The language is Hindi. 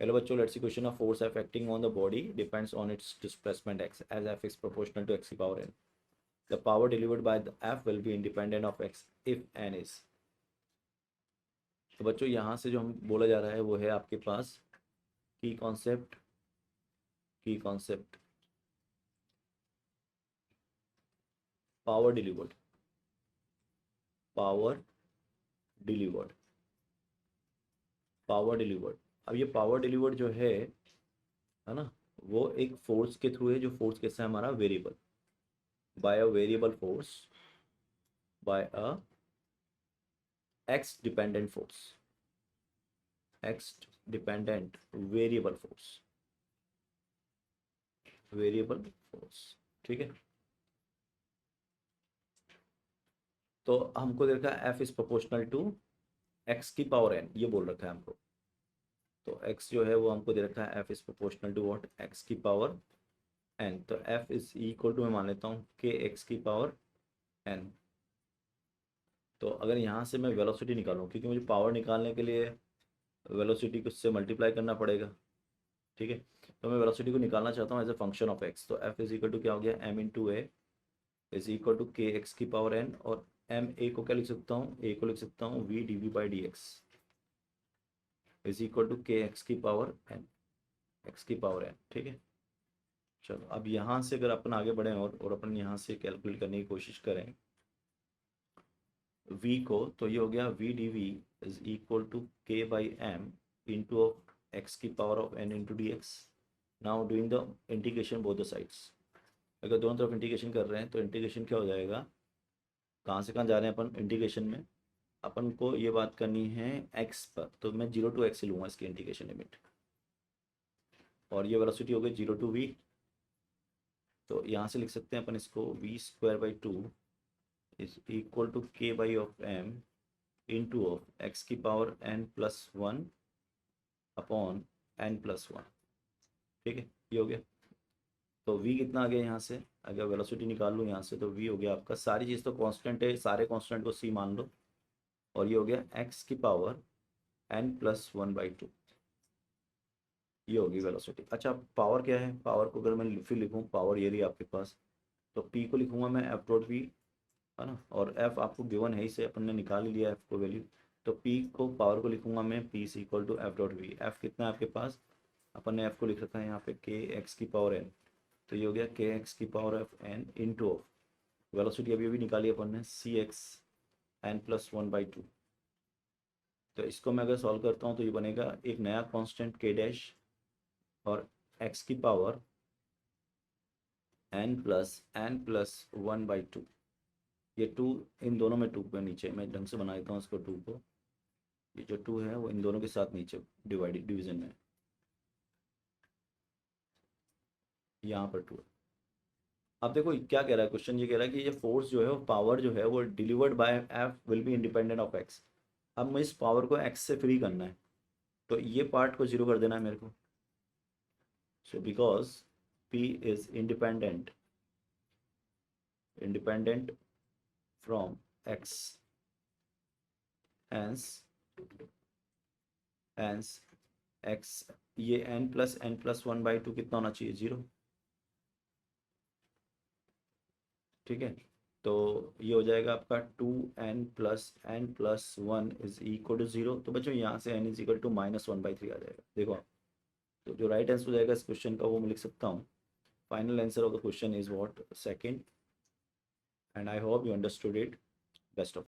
हेलो बच्चों, let's see question of force acting on the body depends on its displacement x as F is proportional to x की power n. The power delivered by the F will be independent of x if n is. तो बच्चों यहाँ से जो हम बोला जा रहा है वो है आपके पास की concept power delivered. Power delivered. Power delivered. अब ये पावर डिलीवर्ड जो है ना, वो एक फोर्स के थ्रू है, जो फोर्स कैसा है हमारा variable, by a variable force, by a x dependent force, x dependent variable force, variable force. ठीक है. तो हमको दे रखा है f is proportional to x की पावर एन, ये बोल रखा है हमको. तो एक्स जो है वो हमको दे रखा है f is proportional to what, x की पावर एन. तो एफ इज इक्वल टू मैं मान लेता हूँ के एक्स की पावर एन. तो अगर यहाँ से मैं वेलोसिटी निकालूँ, क्योंकि मुझे पावर निकालने के लिए वेलोसिटी को उससे मल्टीप्लाई करना पड़ेगा. ठीक है. तो मैं वेलोसिटी को निकालना चाहता हूँ as a function of x. तो एफ इज इक्वल टू क्या हो गया, m into a is equal to k x की पावर एन. और एम ए को क्या लिख सकता हूँ, ए को लिख सकता हूँ v d v by d x is equal to k x की पावर एन, एक्स की पावर एन. ठीक है. चलो अब यहाँ से अगर अपन आगे बढ़ें और अपन यहाँ से कैलकुलेट करने की कोशिश करें v को, तो ये हो गया v d v is equal to k by m into x की power of n into d x. Now doing the integration both the sides. अगर दोनों तरफ इंटीग्रेशन कर रहे हैं तो इंटीग्रेशन क्या हो जाएगा, कहाँ से कहाँ जा रहे हैं अपन इंटीग्रेशन में, अपन को ये बात करनी है एक्स पर. तो मैं 0 टू एक्स लूँगा इसकी इंटीग्रेशन लिमिट. और ये वेलोसिटी हो गई 0 टू वी. तो यहाँ से लिख सकते हैं अपन इसको v square by two is equal to k by of m into of x की power n plus one upon n plus one. ठीक है, ये हो गया. तो v कितना आ गया यहाँ से, अगर वेलोसिटी निकाल लूँ यहाँ से तो v हो गया आपका, सारी चीज़ तो कांस्टेंट है, सारे कांस्टेंट को c मान लो. और ये हो गया x की power n plus one by two. ये होगी वेलोसिटी. अच्छा, पावर क्या है, पावर को अगर मैं फिर लिखूँ, पावर ये रही आपके पास. तो p को लिखूँगा मैं एफ डॉट वी, है ना. और f आपको गिवन है, इसे अपन ने निकाल ही लिया f को वैल्यू. तो p को, पावर को लिखूँगा मैं p is equal to f dot v. F कितना है आपके पास, अपन ने f को लिख रखा है यहाँ पे के एक्स की पावर n. तो ये हो गया के एक्स की power of n into of velocity अभी अभी निकाली अपन ने c x n plus one by two. तो इसको मैं अगर सॉल्व करता हूँ तो ये बनेगा एक नया कांस्टेंट के डैश और एक्स की power n plus one by two. ये टू इन दोनों में, टू पे नीचे मैं ढंग से बना देता हूँ इसको, टू को, ये जो टू है वो इन दोनों के साथ नीचे डिविजन में, यहाँ पर टू है. अब देखो क्या कह रहा है क्वेश्चन, ये कह रहा है कि ये फोर्स जो है, वो पावर जो है वो delivered by F will be independent of x. अब मुझे इस पावर को एक्स से फ्री करना है, तो ये पार्ट को जीरो कर देना है मेरे को. So because P is independent from x, hence hence x, ये n plus one by two कितना होना चाहिए, जीरो. ठीक है. तो ये हो जाएगा आपका two n plus one is equal to zero. तो बच्चों यहाँ से n is equal to minus one by three आ जाएगा. देखो आप, तो जो राइट आंसर हो जाएगा इस क्वेश्चन का वो मैं लिख सकता हूँ. Final answer of the question is what, second. And I hope you understood it. Best of